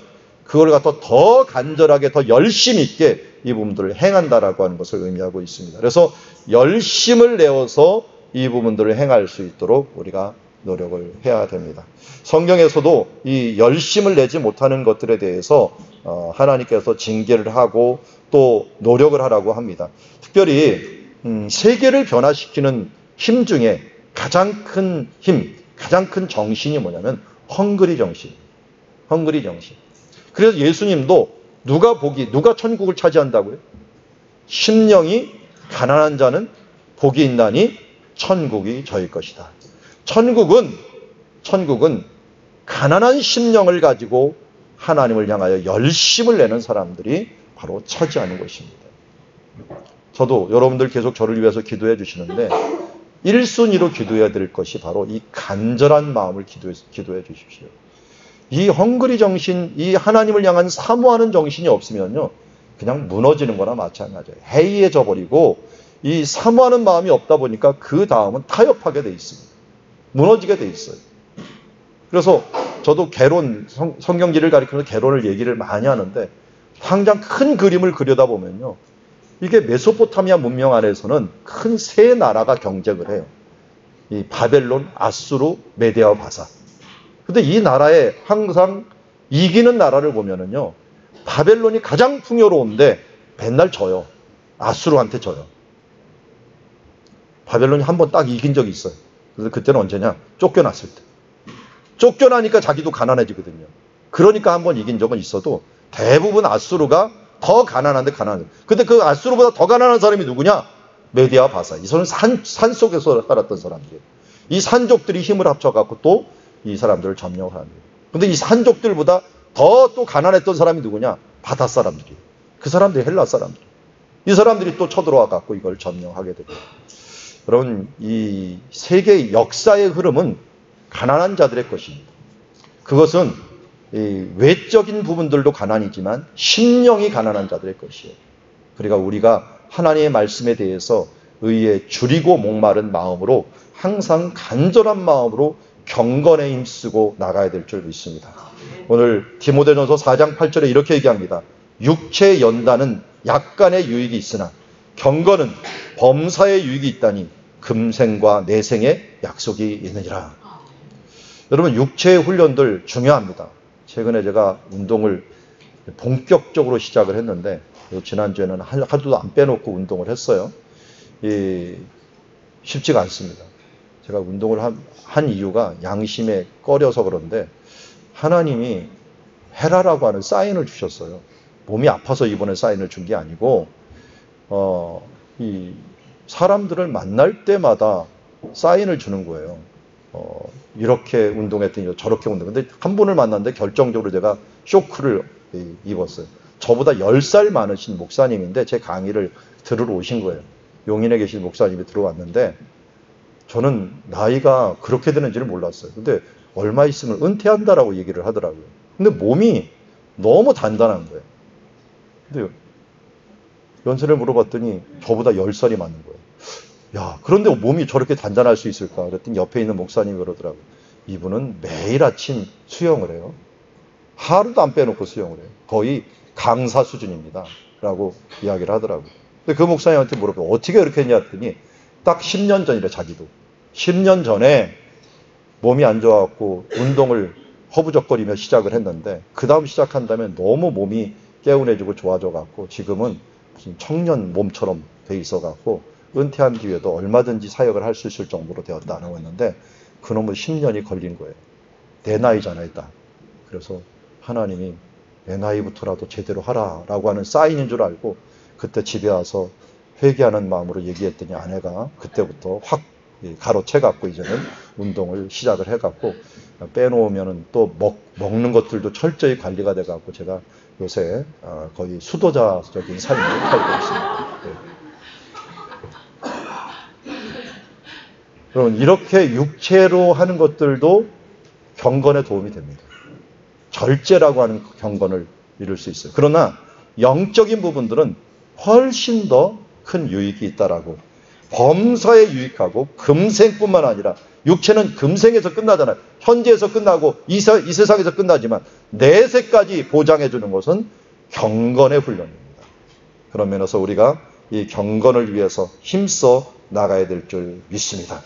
그걸 갖다 더 간절하게 더 열심 있게 이 부분들을 행한다라고 하는 것을 의미하고 있습니다. 그래서 열심을 내어서 이 부분들을 행할 수 있도록 우리가 노력을 해야 됩니다. 성경에서도 이 열심을 내지 못하는 것들에 대해서 하나님께서 징계를 하고 또 노력을 하라고 합니다. 특별히 세계를 변화시키는 힘 중에 가장 큰 힘, 가장 큰 정신이 뭐냐면 헝그리 정신. 헝그리 정신. 그래서 예수님도 누가 천국을 차지한다고요? 심령이 가난한 자는 복이 있나니 천국이 저희 것이다. 천국은 가난한 심령을 가지고 하나님을 향하여 열심을 내는 사람들이 바로 차지하는 것입니다. 저도 여러분들 계속 저를 위해서 기도해 주시는데 1순위로 기도해야 될 것이 바로 이 간절한 마음을 기도해 주십시오. 이 헝그리 정신, 이 하나님을 향한 사모하는 정신이 없으면요, 그냥 무너지는 거나 마찬가지예요. 해이해져 버리고 이 사모하는 마음이 없다 보니까 그 다음은 타협하게 돼 있습니다. 무너지게 돼 있어요. 그래서 저도 개론, 성경지를 가리키면서 개론을 얘기를 많이 하는데 당장 큰 그림을 그려다 보면요, 이게 메소포타미아 문명 안에서는 큰 세 나라가 경쟁을 해요. 이 바벨론, 아수르, 메데와 바사. 근데 이 나라에 항상 이기는 나라를 보면은요, 바벨론이 가장 풍요로운데 맨날 져요. 아수르한테 져요. 바벨론이 한 번 딱 이긴 적이 있어요. 그래서 그때는 언제냐? 쫓겨났을 때. 쫓겨나니까 자기도 가난해지거든요. 그러니까 한 번 이긴 적은 있어도 대부분 아수르가 더 가난한데 가난해요. 근데 그 아수르보다 더 가난한 사람이 누구냐? 메디아 바사. 이 사람은 산 속에서 살았던 사람들이에요. 이 산족들이 힘을 합쳐갖고 또 이 사람들을 점령을 합니다. 근데 이 산족들보다 더 또 가난했던 사람이 누구냐? 바다 사람들이에요. 그 사람들이 헬라 사람들. 이 사람들이 또 쳐들어와 갖고 이걸 점령하게 됩니다. 여러분, 이 세계의 역사의 흐름은 가난한 자들의 것입니다. 그것은 이 외적인 부분들도 가난이지만 심령이 가난한 자들의 것이에요. 그러니까 우리가 하나님의 말씀에 대해서 의에 줄이고 목마른 마음으로 항상 간절한 마음으로 경건에 힘쓰고 나가야 될 줄 믿습니다. 오늘 디모데전서 4장 8절에 이렇게 얘기합니다. 육체의 연단은 약간의 유익이 있으나 경건은 범사의 유익이 있다니 금생과 내생의 약속이 있느니라. 여러분, 육체의 훈련들 중요합니다. 최근에 제가 운동을 본격적으로 시작을 했는데 지난주에는 하루도 안 빼놓고 운동을 했어요. 쉽지가 않습니다. 제가 운동을 한 이유가 양심에 꺼려서 그런데 하나님이 해라라고 하는 사인을 주셨어요. 몸이 아파서 이번에 사인을 준 게 아니고 이 사람들을 만날 때마다 사인을 주는 거예요. 이렇게 운동했더니 저렇게 운동. 근데 한 분을 만났는데 결정적으로 제가 쇼크를 입었어요. 저보다 10살 많으신 목사님인데 제 강의를 들으러 오신 거예요. 용인에 계신 목사님이 들어왔는데 저는 나이가 그렇게 되는지를 몰랐어요. 근데 얼마 있으면 은퇴한다라고 얘기를 하더라고요. 근데 몸이 너무 단단한 거예요. 근데 연세를 물어봤더니 저보다 10살이 많은 거예요. 야, 그런데 몸이 저렇게 단단할 수 있을까? 그랬더니 옆에 있는 목사님이 그러더라고요. 이분은 매일 아침 수영을 해요. 하루도 안 빼놓고 수영을 해요. 거의 강사 수준입니다. 라고 이야기를 하더라고요. 근데 그 목사님한테 물어보고 어떻게 그렇게 했냐 했더니 딱 10년 전이래, 자기도. 10년 전에 몸이 안 좋아갖고 운동을 허부적거리며 시작을 했는데 그 다음 시작한 다음에 너무 몸이 개운해지고 좋아져갖고 지금은 무슨 청년 몸처럼 돼 있어갖고 은퇴한 뒤에도 얼마든지 사역을 할 수 있을 정도로 되었다고 했는데 그놈은 10년이 걸린 거예요. 내 나이잖아요, 딱. 그래서 하나님이 내 나이부터라도 제대로 하라라고 하는 사인인 줄 알고 그때 집에 와서 회개하는 마음으로 얘기했더니 아내가 그때부터 확 가로채갖고 이제는 운동을 시작을 해갖고 빼놓으면 또 먹는 것들도 철저히 관리가 돼갖고 제가 요새 거의 수도자적인 삶을 살고 있습니다. 여러분, 이렇게 육체로 하는 것들도 경건에 도움이 됩니다. 절제라고 하는 경건을 이룰 수 있어요. 그러나 영적인 부분들은 훨씬 더 큰 유익이 있다라고. 범사에 유익하고 금생뿐만 아니라 육체는 금생에서 끝나잖아요. 현재에서 끝나고 이 세상에서 끝나지만 내세까지 보장해 주는 것은 경건의 훈련입니다. 그런 면에서 우리가 이 경건을 위해서 힘써 나가야 될 줄 믿습니다.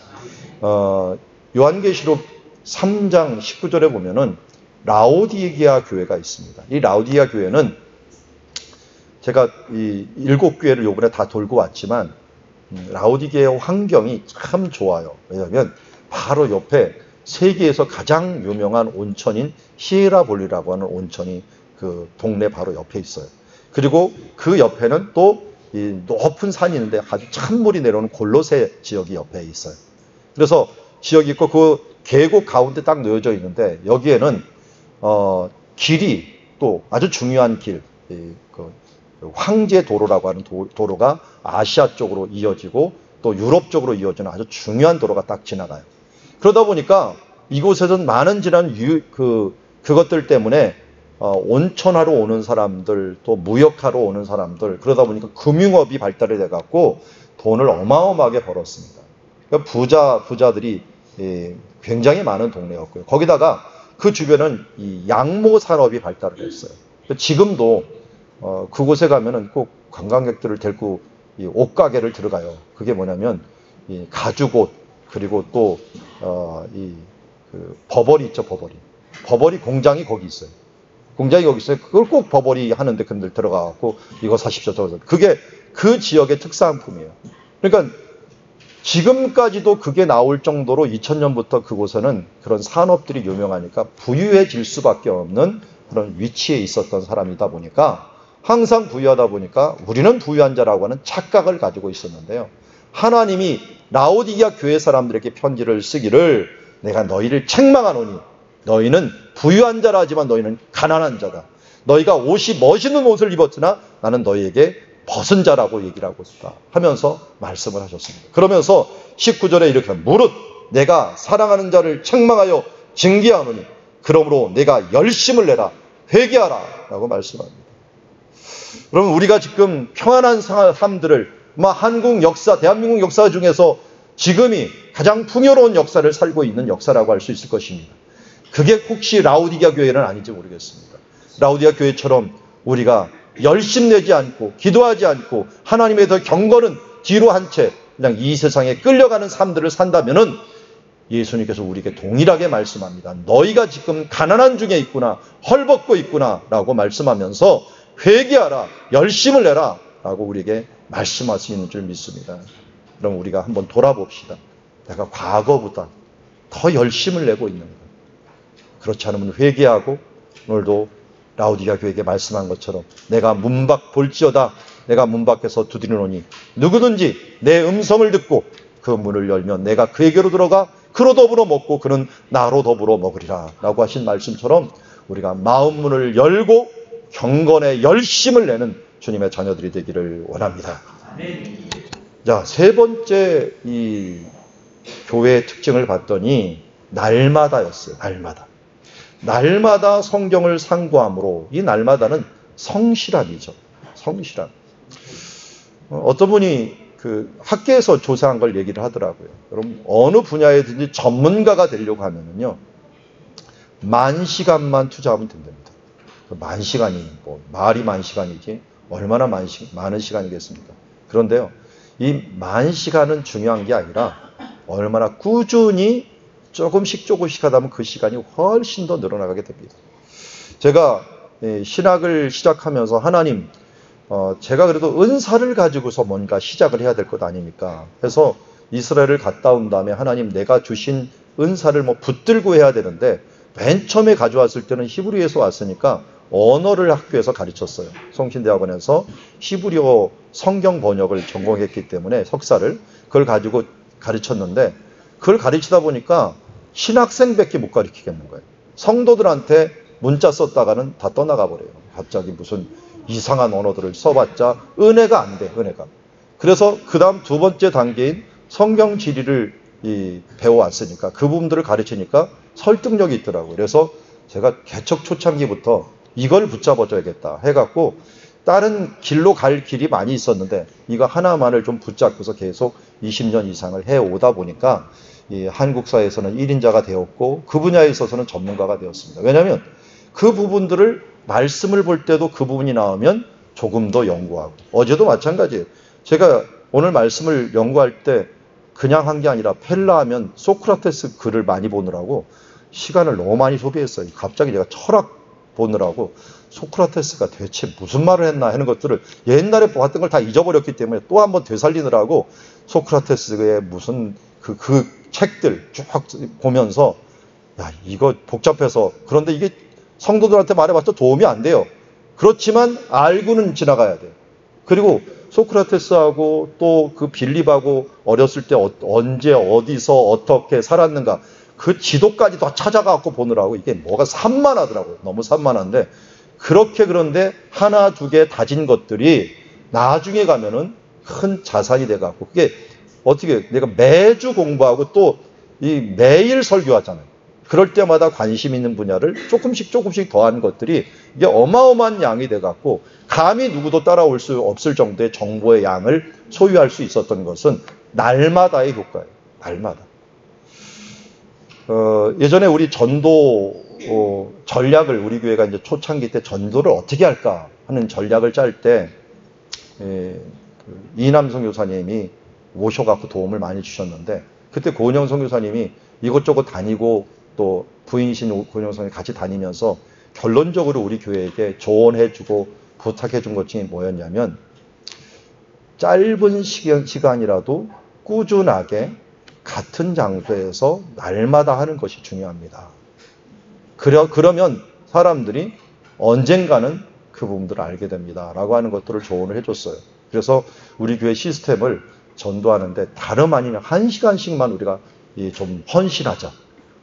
요한계시록 3장 19절에 보면은 라오디게아 교회가 있습니다. 이 라오디게아 교회는 제가 이 7교회를 요번에 다 돌고 왔지만 라오디게아 환경이 참 좋아요. 왜냐하면 바로 옆에 세계에서 가장 유명한 온천인 히에라볼리라고 하는 온천이 그 동네 바로 옆에 있어요. 그리고 그 옆에는 또 이 높은 산이 있는데 아주 찬물이 내려오는 골로새 지역이 옆에 있어요. 그래서 지역이 있고 그 계곡 가운데 딱 놓여져 있는데 여기에는 길이 또 아주 중요한 길, 그 황제 도로라고 하는 도로가 아시아 쪽으로 이어지고 또 유럽 쪽으로 이어지는 아주 중요한 도로가 딱 지나가요. 그러다 보니까 이곳에서는 많은 지난 그것들 때문에 온천하러 오는 사람들, 또 무역하러 오는 사람들, 그러다 보니까 금융업이 발달이 돼갖고 돈을 어마어마하게 벌었습니다. 그러니까 부자들이 굉장히 많은 동네였고요. 거기다가 그 주변은 이 양모 산업이 발달을 했어요. 지금도 그곳에 가면은 꼭 관광객들을 데리고 이 옷가게를 들어가요. 그게 뭐냐면 이 가죽옷, 그리고 또 그 버버리 있죠, 버버리 공장이 거기 있어요. 공장이 거기 있어요. 그걸 꼭 버버리 하는데 근들 들어가갖고 이거 사십시오. 그게 그 지역의 특산품이에요. 그러니까 지금까지도 그게 나올 정도로 2000년부터 그곳에는 그런 산업들이 유명하니까 부유해질 수밖에 없는 그런 위치에 있었던 사람이다 보니까 항상 부유하다 보니까 우리는 부유한 자라고 하는 착각을 가지고 있었는데요. 하나님이 라오디게아 교회 사람들에게 편지를 쓰기를 내가 너희를 책망하노니 너희는 부유한 자라지만 너희는 가난한 자다. 너희가 옷이 멋있는 옷을 입었으나 나는 너희에게 벗은 자라고 얘기를 하고 있다 하면서 말씀을 하셨습니다. 그러면서 19절에 이렇게 무릇 내가 사랑하는 자를 책망하여 징계하노니 그러므로 내가 열심을 내라 회개하라 라고 말씀합니다. 여러분, 우리가 지금 평안한 삶들을 한국 역사, 대한민국 역사 중에서 지금이 가장 풍요로운 역사를 살고 있는 역사라고 할 수 있을 것입니다. 그게 혹시 라오디게아 교회는 아닌지 모르겠습니다. 라오디게아 교회처럼 우리가 열심내지 않고 기도하지 않고 하나님에 더 경건은 뒤로 한 채 그냥 이 세상에 끌려가는 삶들을 산다면은 예수님께서 우리에게 동일하게 말씀합니다. 너희가 지금 가난한 중에 있구나, 헐벗고 있구나 라고 말씀하면서 회개하라, 열심을 내라 라고 우리에게 말씀하시는 줄 믿습니다. 그럼 우리가 한번 돌아봅시다. 내가 과거보다 더 열심을 내고 있는 것. 그렇지 않으면 회개하고 오늘도 라오디게아 교회에게 말씀한 것처럼 내가 문 밖 볼지어다 내가 문 밖에서 두드리노니 누구든지 내 음성을 듣고 그 문을 열면 내가 그에게로 들어가 그로 더불어 먹고 그는 나로 더불어 먹으리라 라고 하신 말씀처럼 우리가 마음 문을 열고 경건의 열심을 내는 주님의 자녀들이 되기를 원합니다. 자, 세 번째 이 교회의 특징을 봤더니 날마다였어요. 날마다 성경을 상고함으로 이 날마다는 성실함이죠. 성실함. 어떤 분이 그 학계에서 조사한 걸 얘기를 하더라고요. 여러분 어느 분야에든지 전문가가 되려고 하면은요 10,000시간만 투자하면 된답니다. 10,000시간이 뭐 말이 10,000시간이지 얼마나 많은 시간이겠습니까? 그런데요 이 10,000시간은 중요한 게 아니라 얼마나 꾸준히 조금씩 하다 보면 그 시간이 훨씬 더 늘어나게 됩니다. 제가 신학을 시작하면서 하나님 제가 그래도 은사를 가지고서 뭔가 시작을 해야 될 것 아닙니까? 그래서 이스라엘을 갔다 온 다음에 하나님 내가 주신 은사를 뭐 붙들고 해야 되는데 맨 처음에 가져왔을 때는 히브리에서 왔으니까 언어를 학교에서 가르쳤어요. 성신대학원에서 히브리어 성경 번역을 전공했기 때문에 석사를 그걸 가지고 가르쳤는데 그걸 가르치다 보니까 신학생밖에 못 가르치겠는 거예요. 성도들한테 문자 썼다가는 다 떠나가 버려요. 갑자기 무슨 이상한 언어들을 써봤자 은혜가 안 돼, 은혜가. 그래서 그 다음 두 번째 단계인 성경 지리를 배워왔으니까 그 부분들을 가르치니까 설득력이 있더라고요. 그래서 제가 개척 초창기부터 이걸 붙잡아줘야겠다 해갖고 다른 길로 갈 길이 많이 있었는데 이거 하나만을 좀 붙잡고서 계속 20년 이상을 해오다 보니까 이 한국사에서는 1인자가 되었고 그 분야에 있어서는 전문가가 되었습니다. 왜냐하면 그 부분들을 말씀을 볼 때도 그 부분이 나오면 조금 더 연구하고 어제도 마찬가지예요. 제가 오늘 말씀을 연구할 때 그냥 한 게 아니라 펠라 하면 소크라테스 글을 많이 보느라고 시간을 너무 많이 소비했어요. 갑자기 제가 철학 보느라고 소크라테스가 대체 무슨 말을 했나 하는 것들을 옛날에 봤던 걸 다 잊어버렸기 때문에 또 한번 되살리느라고 소크라테스의 무슨 그 책들 쭉 보면서 야 이거 복잡해서 그런데 이게 성도들한테 말해봤자 도움이 안 돼요. 그렇지만 알고는 지나가야 돼요. 그리고 소크라테스하고 또 그 빌립하고 어렸을 때 언제 어디서 어떻게 살았는가 그 지도까지 다 찾아가고 보느라고 이게 뭐가 산만하더라고요. 너무 산만한데 그렇게 그런데 하나 두 개 다진 것들이 나중에 가면은 큰 자산이 돼갖고 그게 어떻게 내가 매주 공부하고 또 이 매일 설교하잖아요. 그럴 때마다 관심 있는 분야를 조금씩 더하는 것들이 이게 어마어마한 양이 돼갖고 감히 누구도 따라올 수 없을 정도의 정보의 양을 소유할 수 있었던 것은 날마다의 효과예요. 날마다. 예전에 우리 전도 전략을 우리 교회가 이제 초창기 때 전도를 어떻게 할까 하는 전략을 짤 때 이남성 교사님이 오셔갖고 도움을 많이 주셨는데 그때 고은영 선교사님이 이것저것 다니고 또 부인이신 고은영 선생님이 같이 다니면서 결론적으로 우리 교회에게 조언해주고 부탁해준 것 중에 뭐였냐면 짧은 시간이라도 꾸준하게 같은 장소에서 날마다 하는 것이 중요합니다. 그러면 사람들이 언젠가는 그 부분들을 알게 됩니다. 라고 하는 것들을 조언을 해줬어요. 그래서 우리 교회 시스템을 전도하는데 다름 아니면 1시간씩만 우리가 좀 헌신하자.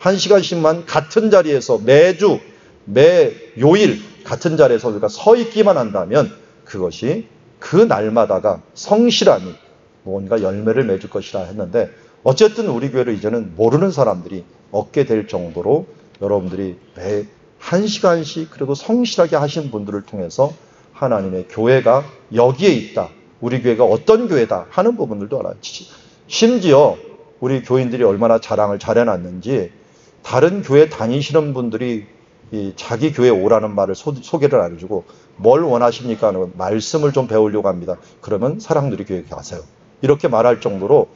1시간씩만 같은 자리에서 매주, 매 요일 같은 자리에서 우리가 서 있기만 한다면 그것이 그 날마다가 성실함이 뭔가 열매를 맺을 것이라 했는데 어쨌든 우리 교회를 이제는 모르는 사람들이 얻게 될 정도로 여러분들이 매 1시간씩 그래도 성실하게 하신 분들을 통해서 하나님의 교회가 여기에 있다. 우리 교회가 어떤 교회다 하는 부분들도 알아요. 심지어 우리 교인들이 얼마나 자랑을 잘해놨는지 다른 교회 다니시는 분들이 자기 교회 오라는 말을 소개를 안 해주고 뭘 원하십니까? 하는 말씀을 좀 배우려고 합니다. 그러면 사랑누리 교회 가세요. 이렇게 말할 정도로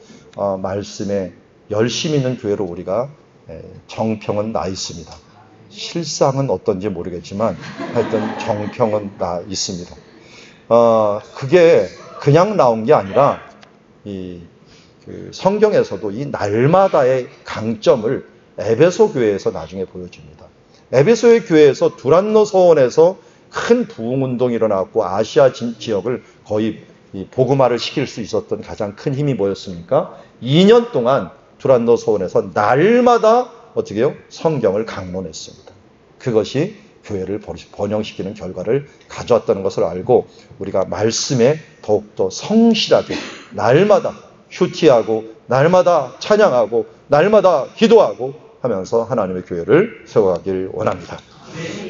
말씀에 열심 있는 교회로 우리가 정평은 나 있습니다. 실상은 어떤지 모르겠지만 하여튼 정평은 나 있습니다. 그게 그냥 나온 게 아니라 성경에서도 이 날마다의 강점을 에베소 교회에서 나중에 보여줍니다. 에베소의 교회에서 두란노 서원에서 큰 부흥운동이 일어났고 아시아 지역을 거의 복음화를 시킬 수 있었던 가장 큰 힘이 뭐였습니까? 2년 동안 두란노 서원에서 날마다 어떻게 해요? 성경을 강론했습니다. 그것이 교회를 번영시키는 결과를 가져왔다는 것을 알고 우리가 말씀에 더욱더 성실하게 날마다 휴티하고 날마다 찬양하고 날마다 기도하고 하면서 하나님의 교회를 세워가길 원합니다.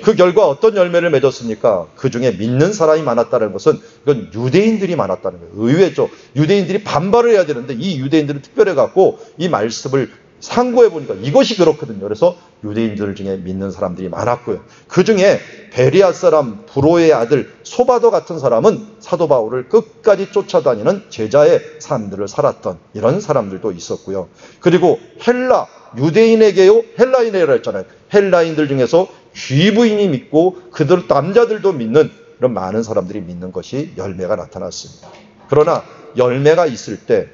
그 결과 어떤 열매를 맺었습니까? 그 중에 믿는 사람이 많았다는 것은 이건 유대인들이 많았다는 거예요. 의외죠. 유대인들이 반발을 해야 되는데 이 유대인들은 특별해갖고 이 말씀을 상고해 보니까 이것이 그렇거든요. 그래서 유대인들 중에 믿는 사람들이 많았고요. 그 중에 베리아 사람 브로의 아들 소바도 같은 사람은 사도 바울을 끝까지 쫓아다니는 제자의 삶들을 살았던 이런 사람들도 있었고요. 그리고 헬라 유대인에게요 헬라인이라고 했잖아요. 헬라인들 중에서 귀부인이 믿고 그들 남자들도 믿는 이런 많은 사람들이 믿는 것이 열매가 나타났습니다. 그러나 열매가 있을 때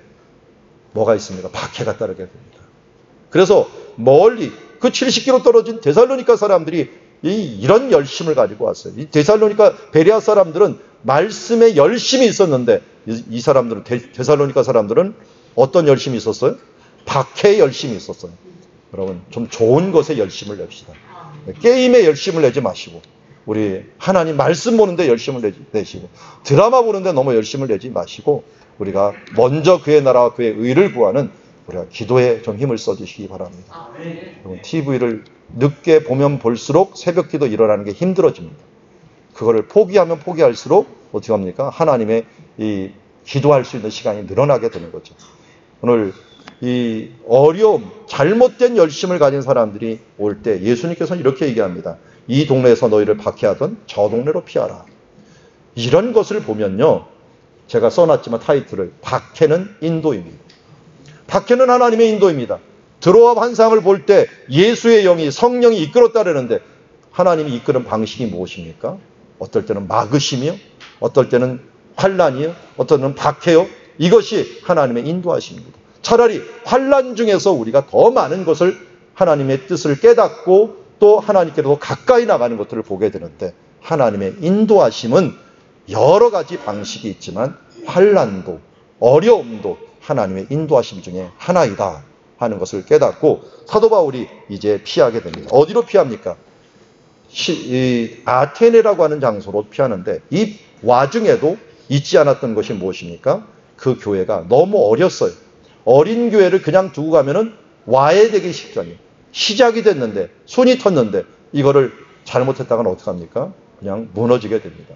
뭐가 있습니까? 박해가 따르게 됩니다. 그래서 멀리 그 70km 떨어진 데살로니가 사람들이 이런 열심을 가지고 왔어요. 이 데살로니가 베레아 사람들은 말씀에 열심이 있었는데 이 사람들은 데살로니가 사람들은 어떤 열심이 있었어요? 박해에 열심이 있었어요. 여러분 좀 좋은 것에 열심을 냅시다. 게임에 열심을 내지 마시고 우리 하나님 말씀 보는데 열심을 내시고 드라마 보는데 너무 열심을 내지 마시고 우리가 먼저 그의 나라와 그의 의를 구하는 우리가 기도에 좀 힘을 써주시기 바랍니다. 여러분 TV를 늦게 보면 볼수록 새벽 기도 일어나는 게 힘들어집니다. 그거를 포기하면 포기할수록 어떻게 합니까? 하나님의 이 기도할 수 있는 시간이 늘어나게 되는 거죠. 오늘 이 어려움, 잘못된 열심을 가진 사람들이 올 때 예수님께서는 이렇게 얘기합니다. 이 동네에서 너희를 박해하던 저 동네로 피하라. 이런 것을 보면요. 제가 써놨지만 타이틀을 박해는 인도입니다. 박해는 하나님의 인도입니다. 드로아 환상을 볼 때 예수의 영이 성령이 이끌었다라는데 하나님이 이끄는 방식이 무엇입니까? 어떨 때는 막으시며 어떨 때는 환란이요 어떨 때는 박해요. 이것이 하나님의 인도하십니다. 차라리 환란 중에서 우리가 더 많은 것을 하나님의 뜻을 깨닫고 또 하나님께로 가까이 나가는 것들을 보게 되는데 하나님의 인도하심은 여러 가지 방식이 있지만 환란도 어려움도 하나님의 인도하심 중에 하나이다 하는 것을 깨닫고 사도 바울이 이제 피하게 됩니다. 어디로 피합니까? 아테네라고 하는 장소로 피하는데 이 와중에도 잊지 않았던 것이 무엇입니까? 그 교회가 너무 어렸어요. 어린 교회를 그냥 두고 가면은 와해되기 직전이에요. 시작이 됐는데 손이 텄는데 이거를 잘못했다가는 어떡합니까? 그냥 무너지게 됩니다.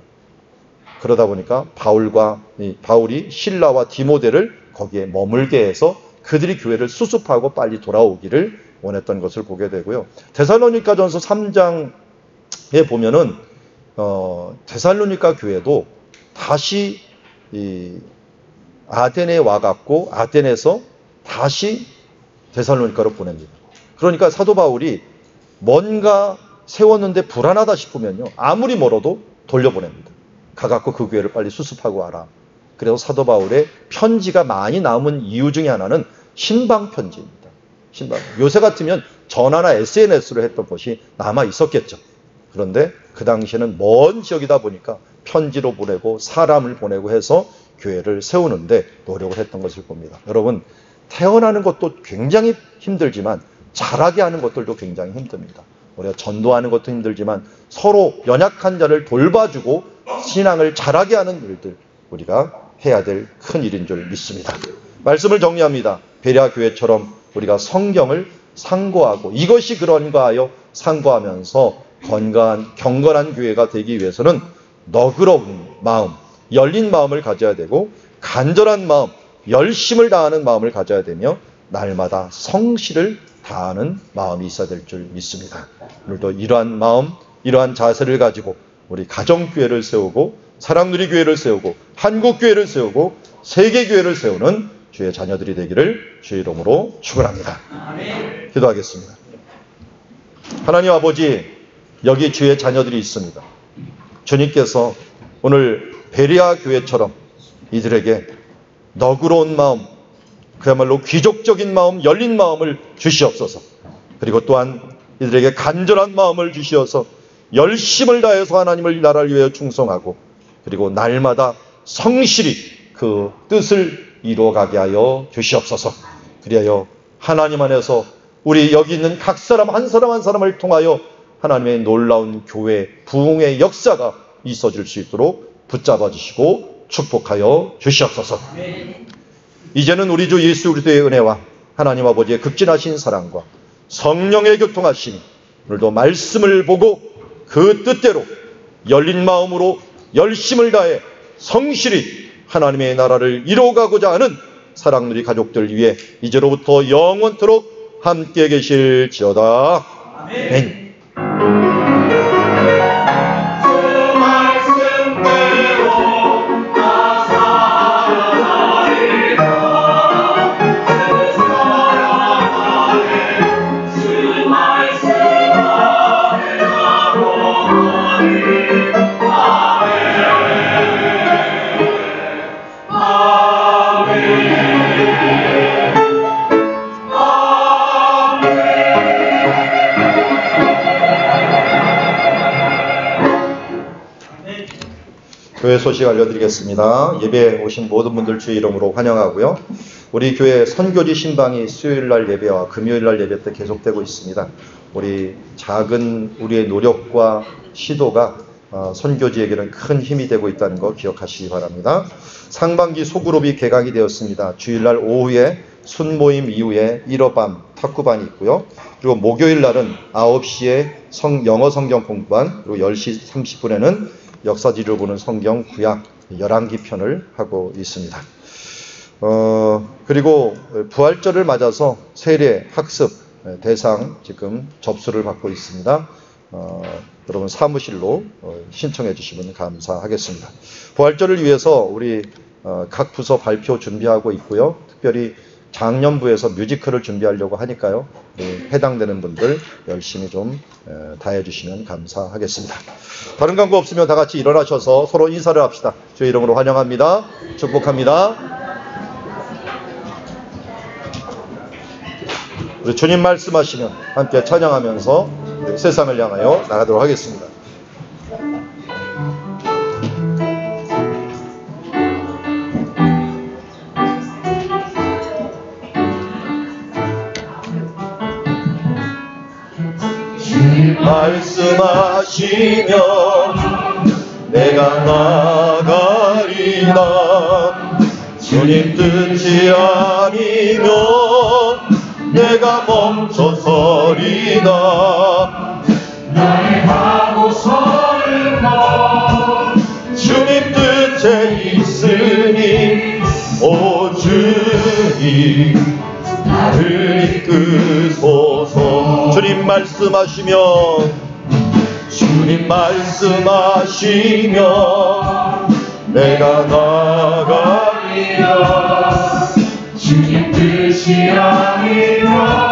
그러다 보니까 바울이 실라와 디모데를 거기에 머물게 해서 그들이 교회를 수습하고 빨리 돌아오기를 원했던 것을 보게 되고요. 데살로니가전서 3장에 보면은 데살로니가 교회도 다시 아테네에 와갖고 아테네에서 다시 데살로니가로 보냅니다. 그러니까 사도 바울이 뭔가 세웠는데 불안하다 싶으면요. 아무리 멀어도 돌려보냅니다. 가갖고 그 교회를 빨리 수습하고 와라. 그래서 사도 바울의 편지가 많이 남은 이유 중에 하나는 신방 편지입니다. 신방. 요새 같으면 전화나 SNS로 했던 것이 남아 있었겠죠. 그런데 그 당시에는 먼 지역이다 보니까 편지로 보내고 사람을 보내고 해서 교회를 세우는데 노력을 했던 것을 봅니다. 여러분 태어나는 것도 굉장히 힘들지만 자라게 하는 것들도 굉장히 힘듭니다. 우리가 전도하는 것도 힘들지만 서로 연약한 자를 돌봐주고 신앙을 자라게 하는 일들 우리가 해야 될 큰 일인 줄 믿습니다. 말씀을 정리합니다. 베레아 교회처럼 우리가 성경을 상고하고 이것이 그런가 하여 상고하면서 경건한 교회가 되기 위해서는 너그러운 마음, 열린 마음을 가져야 되고 간절한 마음, 열심을 다하는 마음을 가져야 되며 날마다 성실을 다하는 마음이 있어야 될 줄 믿습니다. 오늘도 이러한 마음, 이러한 자세를 가지고 우리 가정교회를 세우고 사랑누리교회를 세우고 한국교회를 세우고 세계교회를 세우는 주의 자녀들이 되기를 주의 이름으로 축원합니다. 기도하겠습니다. 하나님 아버지, 여기 주의 자녀들이 있습니다. 주님께서 오늘 베레아 교회처럼 이들에게 너그러운 마음, 그야말로 귀족적인 마음, 열린 마음을 주시옵소서. 그리고 또한 이들에게 간절한 마음을 주시어서 열심을 다해서 하나님을 나라를 위하여 충성하고 그리고 날마다 성실히 그 뜻을 이루어가게 하여 주시옵소서. 그리하여 하나님 안에서 우리 여기 있는 각 사람 한 사람 한 사람을 통하여 하나님의 놀라운 교회 부흥의 역사가 있어질 수 있도록 붙잡아 주시고 축복하여 주시옵소서. 이제는 우리 주 예수 그리스도의 은혜와 하나님 아버지의 극진하신 사랑과 성령의 교통하심이 오늘도 말씀을 보고 그 뜻대로 열린 마음으로 열심을 다해 성실히 하나님의 나라를 이루어가고자 하는 사랑누리 가족들 위해 이제로부터 영원토록 함께 계실지어다. 아멘. 교회 소식 알려드리겠습니다. 예배에 오신 모든 분들 주의 이름으로 환영하고요. 우리 교회 선교지 신방이 수요일날 예배와 금요일날 예배 때 계속되고 있습니다. 우리 작은 우리의 노력과 시도가 선교지에게는 큰 힘이 되고 있다는 거 기억하시기 바랍니다. 상반기 소그룹이 개강이 되었습니다. 주일날 오후에 순모임 이후에 1호 밤 탁구반이 있고요. 그리고 목요일 날은 9시에 영어 성경 공부반, 그리고 10시 30분에는 역사지를 보는 성경 구약 11기 편을 하고 있습니다. 그리고 부활절을 맞아서 세례 학습 대상 지금 접수를 받고 있습니다. 여러분 사무실로 신청해 주시면 감사하겠습니다. 부활절을 위해서 우리 각 부서 발표 준비하고 있고요. 특별히 작년부에서 뮤지컬을 준비하려고 하니까요. 해당되는 분들 열심히 좀 다해 주시면 감사하겠습니다. 다른 광고 없으면 다 같이 일어나셔서 서로 인사를 합시다. 주의 이름으로 환영합니다. 축복합니다. 우리 주님 말씀하시면 함께 찬양하면서 세상을 향하여 나가도록 하겠습니다. 말씀하시면 내가 나가리라. 주님 뜻이 아니면 내가 멈춰서리라. 나의 하고서는 주님 뜻에 있으니 오 주님 나를 이끄소서. 주님 말씀하시면 내가 나가리라. 주님 뜻이 아니면